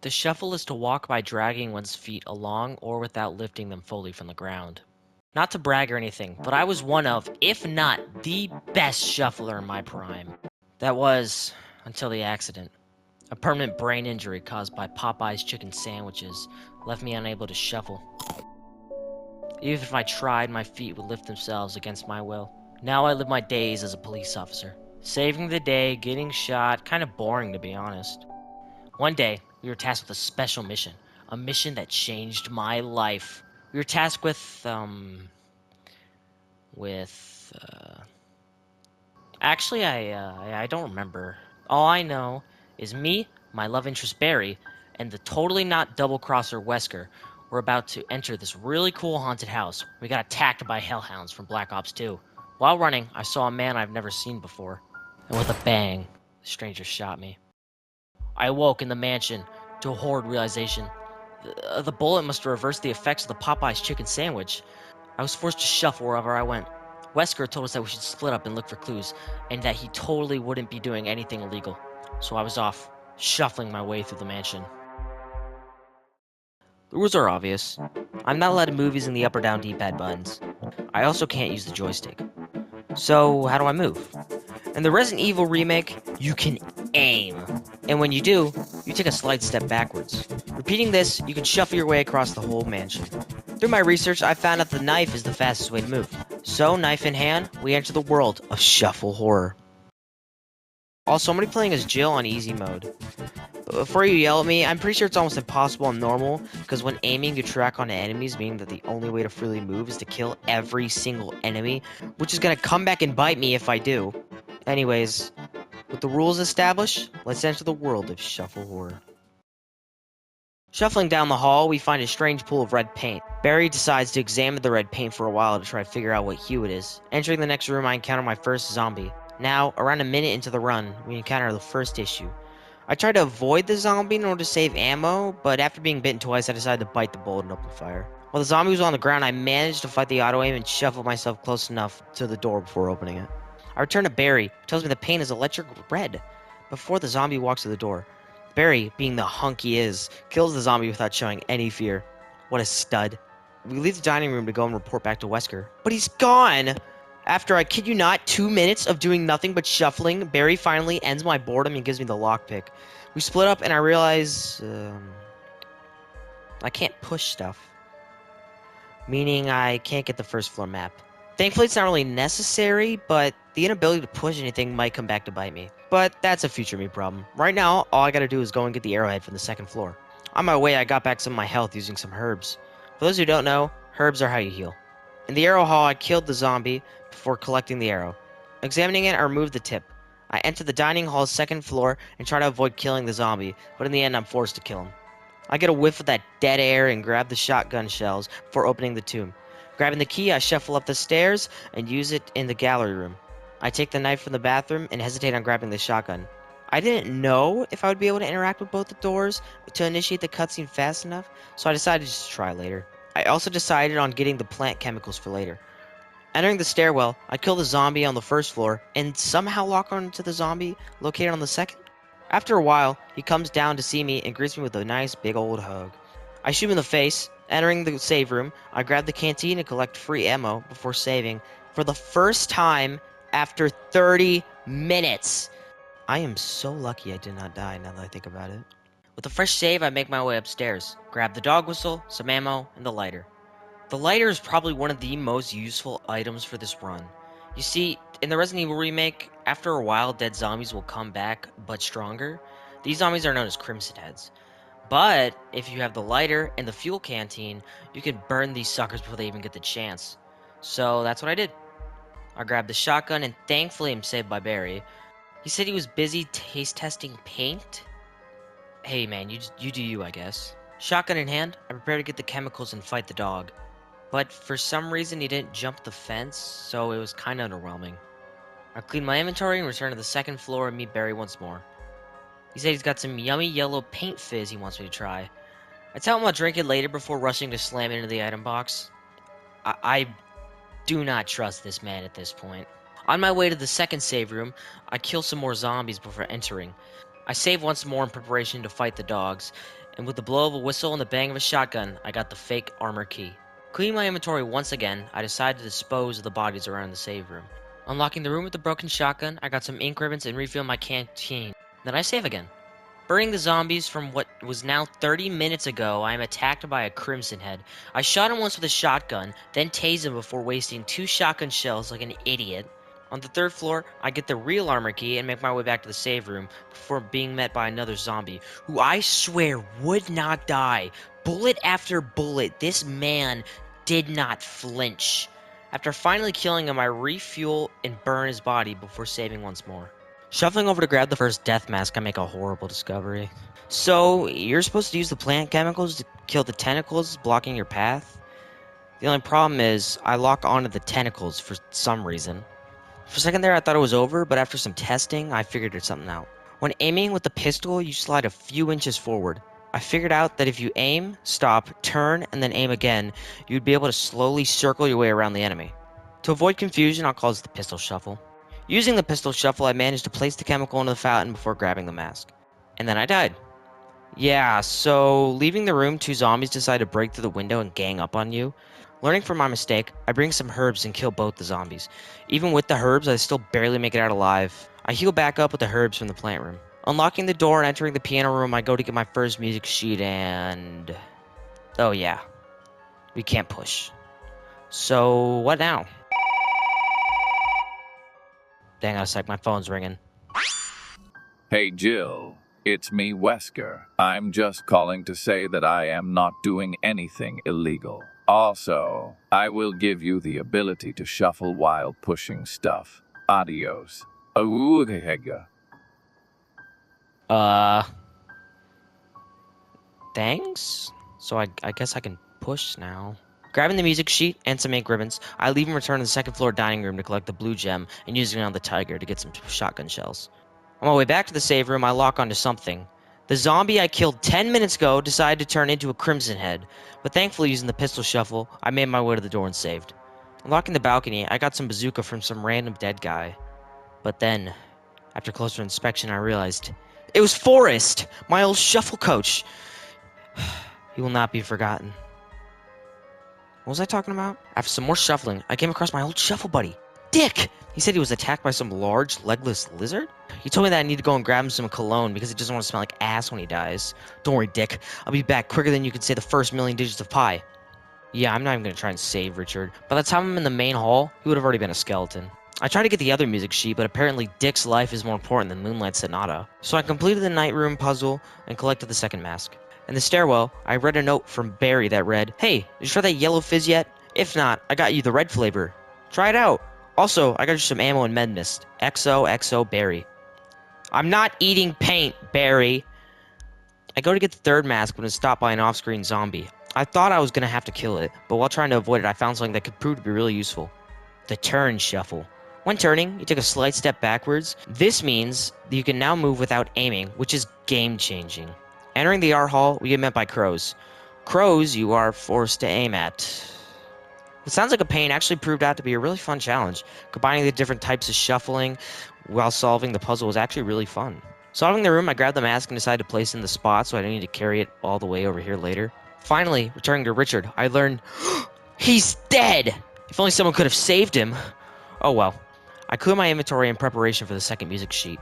The shuffle is to walk by dragging one's feet along or without lifting them fully from the ground. Not to brag or anything, but I was one of, if not the best shuffler in my prime. That was until the accident. A permanent brain injury caused by Popeye's chicken sandwiches left me unable to shuffle. Even if I tried, my feet would lift themselves against my will. Now I live my days as a police officer. Saving the day, getting shot, kind of boring to be honest. One day, we were tasked with a special mission. A mission that changed my life. We were tasked with actually, I don't remember. All I know is me, my love interest Barry, and the totally not double-crosser Wesker were about to enter this really cool haunted house. We got attacked by hellhounds from Black Ops 2. While running, I saw a man I've never seen before. And with a bang, the stranger shot me. I awoke in the mansion to a horrid realization. The bullet must have reversed the effects of the Popeye's chicken sandwich. I was forced to shuffle wherever I went. Wesker told us that we should split up and look for clues, and that he totally wouldn't be doing anything illegal. So I was off, shuffling my way through the mansion. The rules are obvious. I'm not allowed to move using the up or down D-pad buttons. I also can't use the joystick. So how do I move? In the Resident Evil remake, you can aim. And when you do, you take a slight step backwards. Repeating this, you can shuffle your way across the whole mansion. Through my research, I found out the knife is the fastest way to move. So, knife in hand, we enter the world of shuffle horror. Also, I'm going to be playing as Jill on easy mode. Before you yell at me, I'm pretty sure it's almost impossible on normal, because when aiming, you track on enemies, meaning that the only way to freely move is to kill every single enemy, which is going to come back and bite me if I do. Anyways, with the rules established, let's enter the world of shuffle horror. Shuffling down the hall, we find a strange pool of red paint. Barry decides to examine the red paint for a while to try to figure out what hue it is. Entering the next room, I encounter my first zombie. Now, around a minute into the run, we encounter the first issue. I tried to avoid the zombie in order to save ammo, but after being bitten twice, I decided to bite the bullet and open fire. While the zombie was on the ground, I managed to fight the auto-aim and shuffle myself close enough to the door before opening it. I return to Barry, who tells me the paint is electric red, before the zombie walks to the door. Barry, being the hunk he is, kills the zombie without showing any fear. What a stud. We leave the dining room to go and report back to Wesker. But he's gone! After, I kid you not, 2 minutes of doing nothing but shuffling, Barry finally ends my boredom and gives me the lockpick. We split up and I realize, I can't push stuff. Meaning I can't get the first floor map. Thankfully, it's not really necessary, but the inability to push anything might come back to bite me. But that's a future me problem. Right now, all I gotta do is go and get the arrowhead from the second floor. On my way, I got back some of my health using some herbs. For those who don't know, herbs are how you heal. In the arrow hall, I killed the zombie before collecting the arrow. Examining it, I removed the tip. I enter the dining hall's second floor and try to avoid killing the zombie, but in the end, I'm forced to kill him. I get a whiff of that dead air and grab the shotgun shells before opening the tomb. Grabbing the key, I shuffle up the stairs and use it in the gallery room. I take the knife from the bathroom and hesitate on grabbing the shotgun. I didn't know if I would be able to interact with both the doors to initiate the cutscene fast enough, so I decided to just try later. I also decided on getting the plant chemicals for later. Entering the stairwell, I kill the zombie on the first floor and somehow lock onto the zombie located on the second. After a while, he comes down to see me and greets me with a nice big old hug. I shoot him in the face. Entering the save room, I grab the canteen and collect free ammo before saving for the first time after 30 minutes. I am so lucky I did not die now that I think about it. With a fresh save, I make my way upstairs, grab the dog whistle, some ammo, and the lighter. The lighter is probably one of the most useful items for this run. You see, in the Resident Evil remake, after a while dead zombies will come back, but stronger. These zombies are known as Crimson Heads. But if you have the lighter and the fuel canteen, you can burn these suckers before they even get the chance. So that's what I did. I grabbed the shotgun and thankfully I'm saved by Barry. He said he was busy taste testing paint. Hey man, you do you, I guess. Shotgun in hand, I prepare to get the chemicals and fight the dog. But for some reason he didn't jump the fence, so it was kinda underwhelming. I clean my inventory and return to the second floor and meet Barry once more. He said he's got some yummy yellow paint fizz he wants me to try. I tell him I'll drink it later before rushing to slam it into the item box. I do not trust this man at this point. On my way to the second save room, I kill some more zombies before entering. I save once more in preparation to fight the dogs, and with the blow of a whistle and the bang of a shotgun, I got the fake armor key. Cleaning my inventory once again, I decided to dispose of the bodies around the save room. Unlocking the room with the broken shotgun, I got some ink ribbons and refilled my canteen. Then I save again. Burning the zombies from what was now 30 minutes ago, I am attacked by a Crimson Head. I shot him once with a shotgun, then tased him before wasting 2 shotgun shells like an idiot. On the 3rd floor, I get the real armor key and make my way back to the save room before being met by another zombie, who I swear would not die. Bullet after bullet, this man did not flinch. After finally killing him, I refuel and burn his body before saving once more. Shuffling over to grab the first death mask, I make a horrible discovery. So, you're supposed to use the plant chemicals to kill the tentacles blocking your path? The only problem is, I lock onto the tentacles for some reason. For a second there, I thought it was over, but after some testing, I figured something out. When aiming with the pistol, you slide a few inches forward. I figured out that if you aim, stop, turn, and then aim again, you'd be able to slowly circle your way around the enemy. To avoid confusion, I'll call this the pistol shuffle. Using the pistol shuffle, I managed to place the chemical into the fountain before grabbing the mask. And then I died. Yeah, so leaving the room, 2 zombies decide to break through the window and gang up on you. Learning from my mistake, I bring some herbs and kill both the zombies. Even with the herbs, I still barely make it out alive. I heal back up with the herbs from the plant room. Unlocking the door and entering the piano room, I go to get my first music sheet and... oh yeah, we can't push. So, what now? Dang, a sec, my phone's ringing. Hey Jill, it's me Wesker. I'm just calling to say that I am not doing anything illegal. Also, I will give you the ability to shuffle while pushing stuff. Adios. Thanks? So I guess I can push now. Grabbing the music sheet and some ink ribbons, I leave and return to the 2nd floor dining room to collect the blue gem and using it on the tiger to get some shotgun shells. On my way back to the save room, I lock onto something. The zombie I killed 10 minutes ago decided to turn into a Crimson Head, but thankfully using the pistol shuffle, I made my way to the door and saved. Unlocking the balcony, I got some bazooka from some random dead guy. But then, after closer inspection, I realized it was Forrest, my old shuffle coach. He will not be forgotten. What was I talking about? After some more shuffling, I came across my old shuffle buddy, Dick! He said he was attacked by some large, legless lizard? He told me that I need to go and grab him some cologne because he doesn't want to smell like ass when he dies. Don't worry, Dick. I'll be back quicker than you can say the first million digits of pi. Yeah, I'm not even going to try and save Richard. By the time I'm in the main hall, he would have already been a skeleton. I tried to get the other music sheet, but apparently Dick's life is more important than Moonlight Sonata. So I completed the night room puzzle and collected the second mask. In the stairwell, I read a note from Barry that read, "Hey, did you try that yellow fizz yet? If not, I got you the red flavor. Try it out. Also, I got you some ammo and med mist. XOXO Barry." I'm not eating paint, Barry. I go to get the third mask when it's stopped by an off-screen zombie. I thought I was going to have to kill it, but while trying to avoid it, I found something that could prove to be really useful. The turn shuffle. When turning, you take a slight step backwards. This means that you can now move without aiming, which is game-changing. Entering the art hall, we get met by crows. Crows you are forced to aim at. What sounds like a pain actually proved out to be a really fun challenge. Combining the different types of shuffling while solving the puzzle was actually really fun. Solving the room, I grabbed the mask and decided to place it in the spot so I didn't need to carry it all the way over here later. Finally, returning to Richard, I learned he's dead! If only someone could have saved him. Oh well. I clear my inventory in preparation for the second music sheet.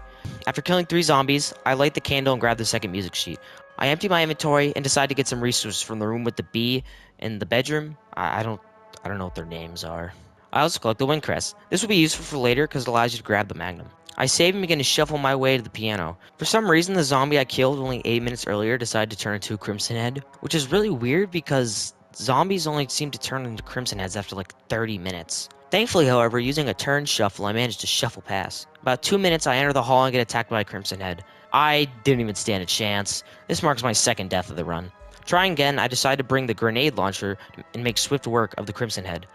After killing 3 zombies, I light the candle and grab the second music sheet. I empty my inventory and decide to get some resources from the room with the bee and the bedroom. I don't know what their names are. I also collect the wind crest. This will be useful for later because it allows you to grab the magnum. I save and begin to shuffle my way to the piano. For some reason, the zombie I killed only 8 minutes earlier decided to turn into a Crimson Head, which is really weird because zombies only seem to turn into Crimson Heads after like 30 minutes. Thankfully, however, using a turn shuffle, I managed to shuffle past. About 2 minutes, I enter the hall and get attacked by a Crimson Head. I didn't even stand a chance. This marks my second death of the run. Trying again, I decide to bring the grenade launcher and make swift work of the Crimson Head.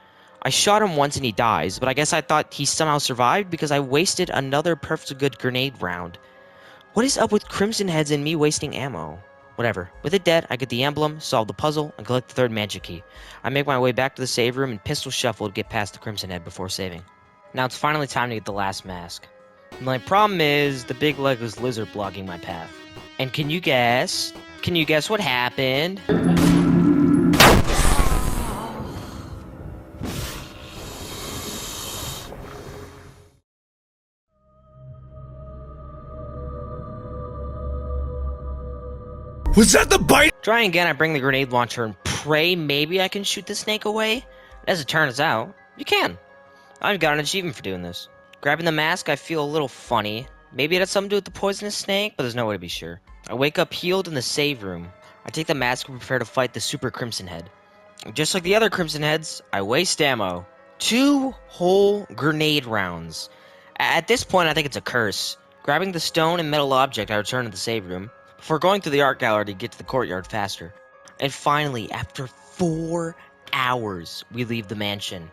I shot him once and he dies, but I guess I thought he somehow survived because I wasted another perfectly good grenade round. What is up with Crimson Heads and me wasting ammo? Whatever. With it dead, I get the emblem, solve the puzzle, and collect the third magic key. I make my way back to the save room and pistol shuffle to get past the Crimson Head before saving. Now it's finally time to get the last mask. My problem is the big legless lizard blocking my path. And can you guess? Can you guess what happened? Was that the bite? Trying again, I bring the grenade launcher and pray maybe I can shoot the snake away. As it turns out, you can. I've got an achievement for doing this. Grabbing the mask, I feel a little funny. Maybe it had something to do with the poisonous snake, but there's no way to be sure. I wake up healed in the save room. I take the mask and prepare to fight the Super Crimson Head. Just like the other Crimson Heads, I waste ammo. 2 whole grenade rounds. At this point, I think it's a curse. Grabbing the stone and metal object, I return to the save room, before going through the art gallery to get to the courtyard faster. And finally, after 4 hours, we leave the mansion.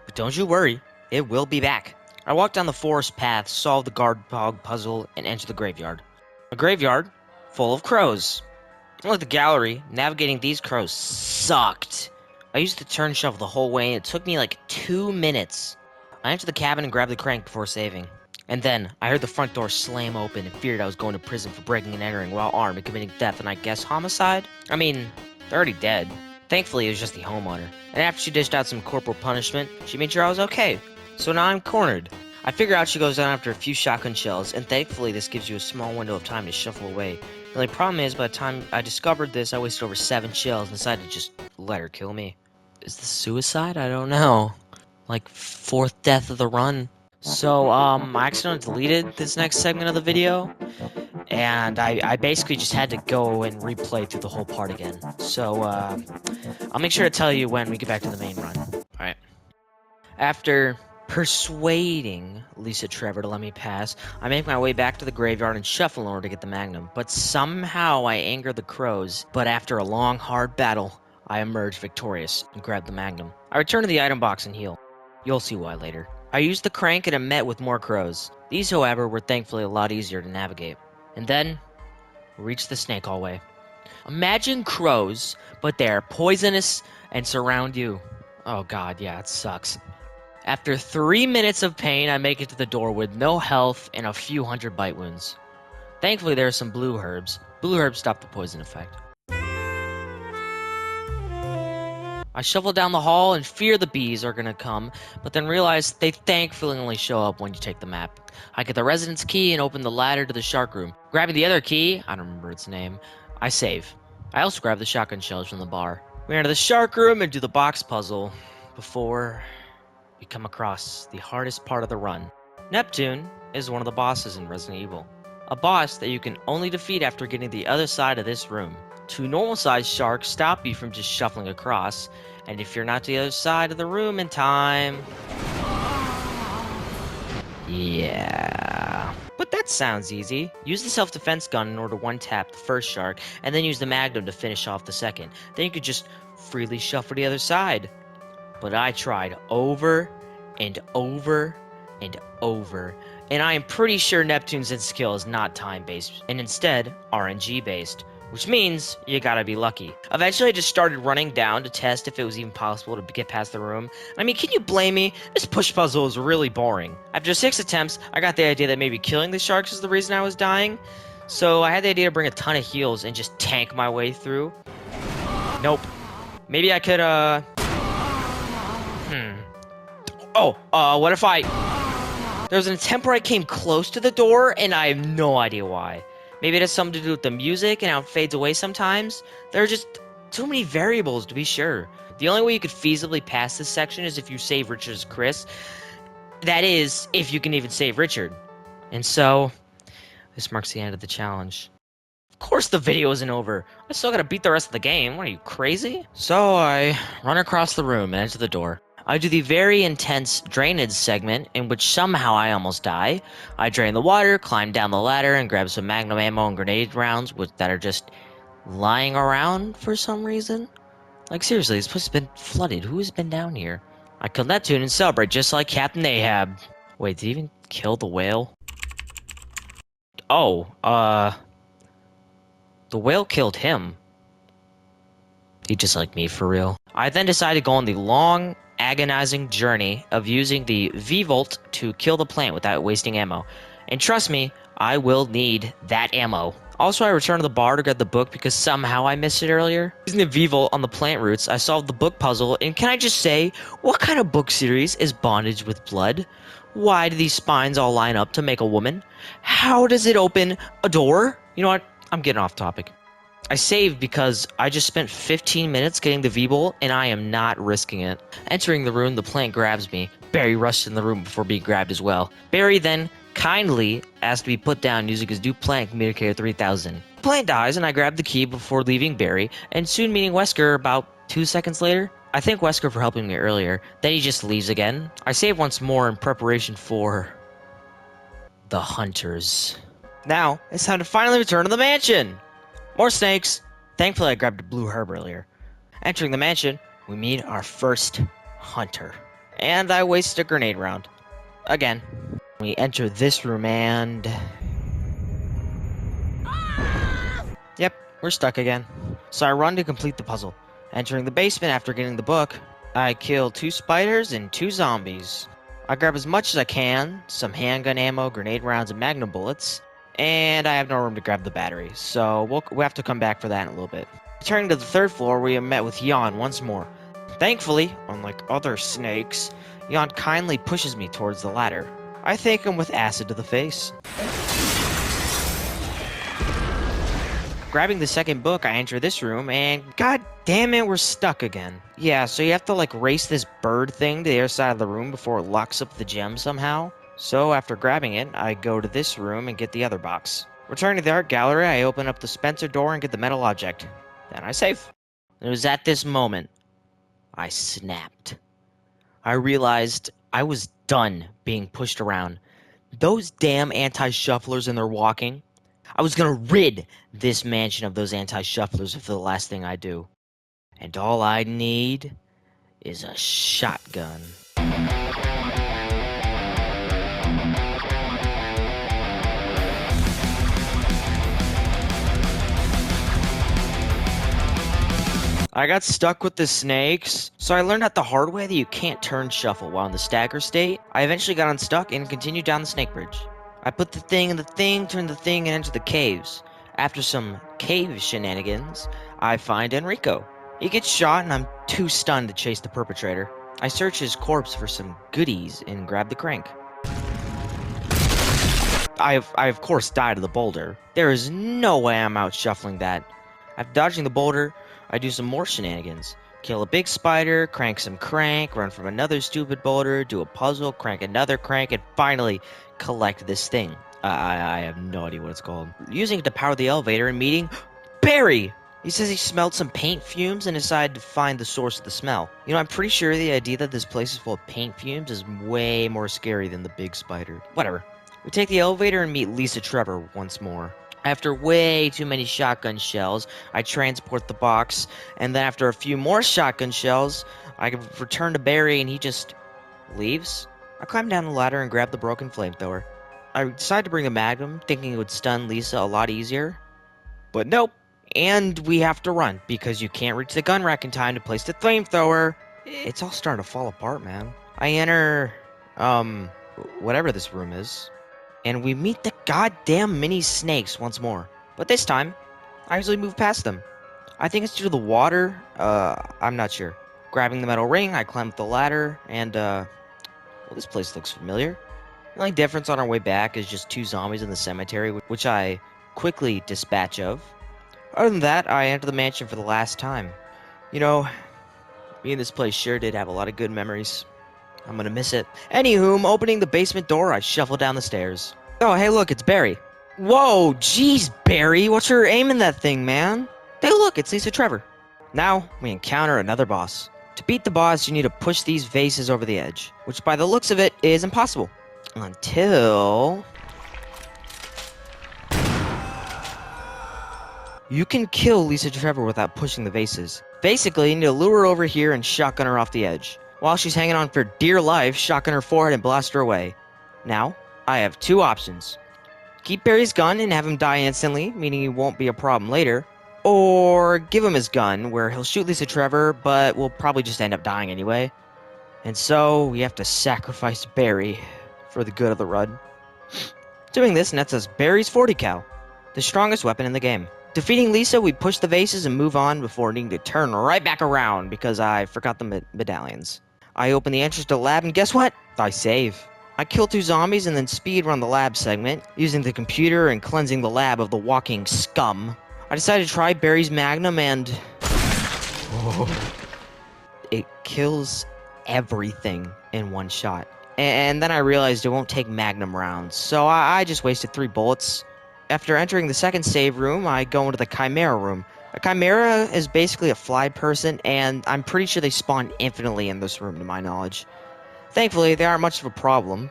But don't you worry, it will be back. I walk down the forest path, solve the guard dog puzzle, and enter the graveyard. A graveyard full of crows. Unlike the gallery, navigating these crows sucked. I used the turn shovel the whole way, and it took me like 2 minutes. I entered the cabin and grabbed the crank before saving. And then, I heard the front door slam open and feared I was going to prison for breaking and entering while armed and committing theft and I guess homicide? I mean, they're already dead. Thankfully, it was just the homeowner. And after she dished out some corporal punishment, she made sure I was okay. So now I'm cornered. I figure out she goes down after a few shotgun shells, and thankfully this gives you a small window of time to shuffle away. The only problem is, by the time I discovered this, I wasted over 7 shells and decided to just let her kill me. Is this suicide? I don't know. Like, 4th death of the run. So, I accidentally deleted this next segment of the video, and I basically just had to go and replay through the whole part again. So, I'll make sure to tell you when we get back to the main run. Alright. After persuading Lisa Trevor to let me pass, I make my way back to the graveyard and shuffle in order to get the Magnum. But somehow I anger the crows, but after a long, hard battle, I emerge victorious and grab the Magnum. I return to the item box and heal. You'll see why later. I used the crank and am met with more crows. These, however, were thankfully a lot easier to navigate. And then, we reach the snake hallway. Imagine crows, but they're poisonous and surround you. Oh god, yeah, it sucks. After 3 minutes of pain, I make it to the door with no health and a few hundred bite wounds. Thankfully, there are some blue herbs. Blue herbs stop the poison effect. I shuffle down the hall and fear the bees are gonna come, but then realize they thankfully only show up when you take the map. I get the residence key and open the ladder to the shark room. Grabbing the other key, I don't remember its name, I save. I also grab the shotgun shells from the bar. We enter the shark room and do the box puzzle before we come across the hardest part of the run. Neptune is one of the bosses in Resident Evil. A boss that you can only defeat after getting the other side of this room. 2 normal-sized sharks stop you from just shuffling across, and if you're not to the other side of the room in time... yeah... But that sounds easy. Use the self-defense gun in order to one-tap the first shark, and then use the Magnum to finish off the second. Then you could just freely shuffle to the other side. But I tried over and over and over, and I am pretty sure Neptune's skill is not time-based, and instead RNG-based, which means you gotta be lucky. Eventually I just started running down to test if it was even possible to get past the room. I mean, can you blame me? This push puzzle is really boring. After 6 attempts, I got the idea that maybe killing the sharks is the reason I was dying, so I had the idea to bring a ton of heals and just tank my way through. Nope. Maybe I could, what if I... There was an attempt where I came close to the door, and I have no idea why. Maybe it has something to do with the music and how it fades away sometimes. There are just too many variables to be sure. The only way you could feasibly pass this section is if you save Richard as Chris. That is, if you can even save Richard. And so, this marks the end of the challenge. Of course the video isn't over. I still gotta beat the rest of the game. What, are you crazy? So I run across the room and enter the door. I do the very intense drainage segment, in which somehow I almost die. I drain the water, climb down the ladder, and grab some magnum ammo and grenade rounds that are just lying around for some reason. Like, seriously, this place has been flooded. Who has been down here? I kill Neptune and celebrate just like Captain Ahab. Wait, did he even kill the whale? Oh, the whale killed him. He just like me, for real. I then decided to go on the long, agonizing journey of using the V-Volt to kill the plant without wasting ammo. And trust me, I will need that ammo. Also, I returned to the bar to grab the book because somehow I missed it earlier. Using the Vival on the plant roots, I solved the book puzzle, and can I just say, what kind of book series is Bondage with Blood? Why do these spines all line up to make a woman? How does it open a door? You know what? I'm getting off topic. I saved because I just spent 15 minutes getting the V-Bolt, and I am not risking it. Entering the room, the plant grabs me. Barry rushed in the room before being grabbed as well. Barry then kindly asked to be put down using his new plant communicator 3000. The plant dies, and I grab the key before leaving Barry, and soon meeting Wesker about 2 seconds later. I thank Wesker for helping me earlier, then he just leaves again. I save once more in preparation for the hunters. Now, it's time to finally return to the mansion! More snakes! Thankfully I grabbed a blue herb earlier. Entering the mansion, we meet our first hunter. And I wasted a grenade round. Again. We enter this room and... Yep, we're stuck again. So I run to complete the puzzle. Entering the basement after getting the book, I kill 2 spiders and 2 zombies. I grab as much as I can, some handgun ammo, grenade rounds, and magnum bullets. And I have no room to grab the battery, so we'll have to come back for that in a little bit. Returning to the 3rd floor, we are met with Jan once more. Thankfully, unlike other snakes, Jan kindly pushes me towards the ladder. I thank him with acid to the face. Grabbing the 2nd book, I enter this room, and god damn it, we're stuck again. Yeah, so you have to like race this bird thing to the other side of the room before it locks up the gem somehow. So after grabbing it, I go to this room and get the other box. Returning to the art gallery, I open up the Spencer door and get the metal object. Then I save. It was at this moment I snapped. I realized I was done being pushed around. Those damn anti-shufflers and their walking. I was gonna rid this mansion of those anti-shufflers if the last thing I do. And all I need is a shotgun. I got stuck with the snakes, so I learned out the hard way that you can't turn shuffle while in the stagger state. I eventually got unstuck and continued down the snake bridge. I put the thing in the thing, turned the thing, and entered the caves. After some cave shenanigans, I find Enrico. He gets shot and I'm too stunned to chase the perpetrator. I search his corpse for some goodies and grab the crank. I of course died of the boulder. There is no way I'm out shuffling that. After dodging the boulder, I do some more shenanigans. Kill a big spider, crank some crank, run from another stupid boulder, do a puzzle, crank another crank, and finally collect this thing. I have no idea what it's called. Using it to power the elevator and meeting Barry! He says he smelled some paint fumes and decided to find the source of the smell. You know, I'm pretty sure the idea that this place is full of paint fumes is way more scary than the big spider. Whatever. We take the elevator and meet Lisa Trevor once more. After way too many shotgun shells, I transport the box, and then after a few more shotgun shells, I return to Barry and he just leaves. I climb down the ladder and grab the broken flamethrower. I decide to bring a magnum, thinking it would stun Lisa a lot easier. But nope. And we have to run, because you can't reach the gun rack in time to place the flamethrower. It's all starting to fall apart, man. I enter, whatever this room is. And we meet the goddamn mini snakes once more. But this time, I usually move past them. I think it's due to the water. I'm not sure. Grabbing the metal ring, I climb up the ladder, and, well, this place looks familiar. The only difference on our way back is just 2 zombies in the cemetery, which I quickly dispatch of. Other than that, I enter the mansion for the last time. You know, me and this place sure did have a lot of good memories. I'm gonna miss it. Anywho, opening the basement door, I shuffle down the stairs. Oh, hey look, it's Barry. Whoa, jeez, Barry, what's your aim in that thing, man? Hey look, it's Lisa Trevor. Now, we encounter another boss. To beat the boss, you need to push these vases over the edge, which by the looks of it is impossible. Until... you can kill Lisa Trevor without pushing the vases. Basically, you need to lure her over here and shotgun her off the edge. While she's hanging on for dear life, shotgun her forehead and blast her away. Now, I have 2 options. Keep Barry's gun and have him die instantly, meaning he won't be a problem later. Or give him his gun, where he'll shoot Lisa Trevor, but will probably just end up dying anyway. And so, we have to sacrifice Barry for the good of the run. Doing this nets us Barry's 40 cal, the strongest weapon in the game. Defeating Lisa, we push the vases and move on before needing to turn right back around because I forgot the medallions. I open the entrance to the lab and guess what? I save. I kill 2 zombies and then speed run the lab segment, using the computer and cleansing the lab of the walking scum. I decided to try Barry's Magnum and... it kills everything in one shot. And then I realized it won't take Magnum rounds, so I just wasted 3 bullets. After entering the second save room, I go into the Chimera room. A Chimera is basically a fly person, and I'm pretty sure they spawn infinitely in this room to my knowledge. Thankfully, they aren't much of a problem.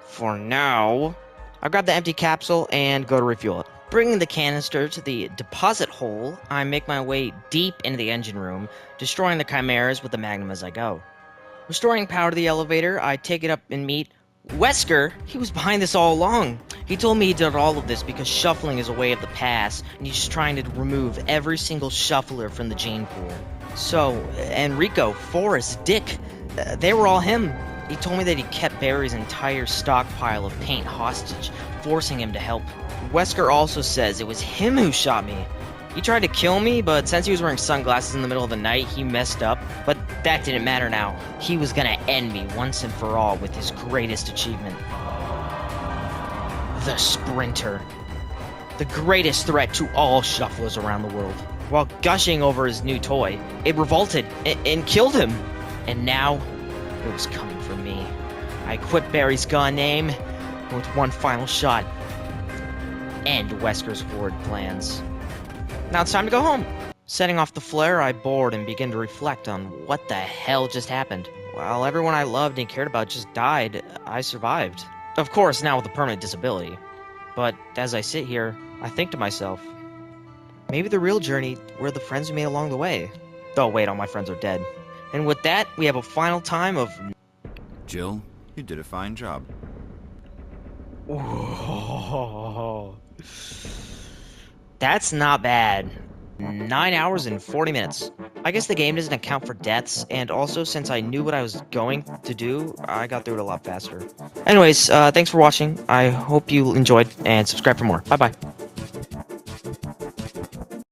For now, I grab the empty capsule and go to refuel it. Bringing the canister to the deposit hole, I make my way deep into the engine room, destroying the Chimeras with the Magnum as I go. Restoring power to the elevator, I take it up and meet Wesker. He was behind this all along. He told me he did all of this because shuffling is a way of the past, and he's just trying to remove every single shuffler from the gene pool. So, Enrico, Forrest, Dick, they were all him. He told me that he kept Barry's entire stockpile of paint hostage, forcing him to help. Wesker also says it was him who shot me. He tried to kill me, but since he was wearing sunglasses in the middle of the night, he messed up. But that didn't matter now. He was gonna end me once and for all with his greatest achievement. The Sprinter. The greatest threat to all shufflers around the world. While gushing over his new toy, it revolted and killed him. And now, it was coming for me. I equipped Barry's gun aim, and with one final shot, end Wesker's forward plans. Now it's time to go home. Setting off the flare, I board and begin to reflect on what the hell just happened. While everyone I loved and cared about just died, I survived. Of course, now with a permanent disability. But as I sit here, I think to myself, maybe the real journey were the friends we made along the way. Oh wait, all my friends are dead. And with that, we have a final time of... Jill, you did a fine job. Whoa. That's not bad. 9 hours and 40 minutes. I guess the game doesn't account for deaths, and also since I knew what I was going to do, I got through it a lot faster. Anyways, thanks for watching. I hope you enjoyed, and subscribe for more. Bye-bye.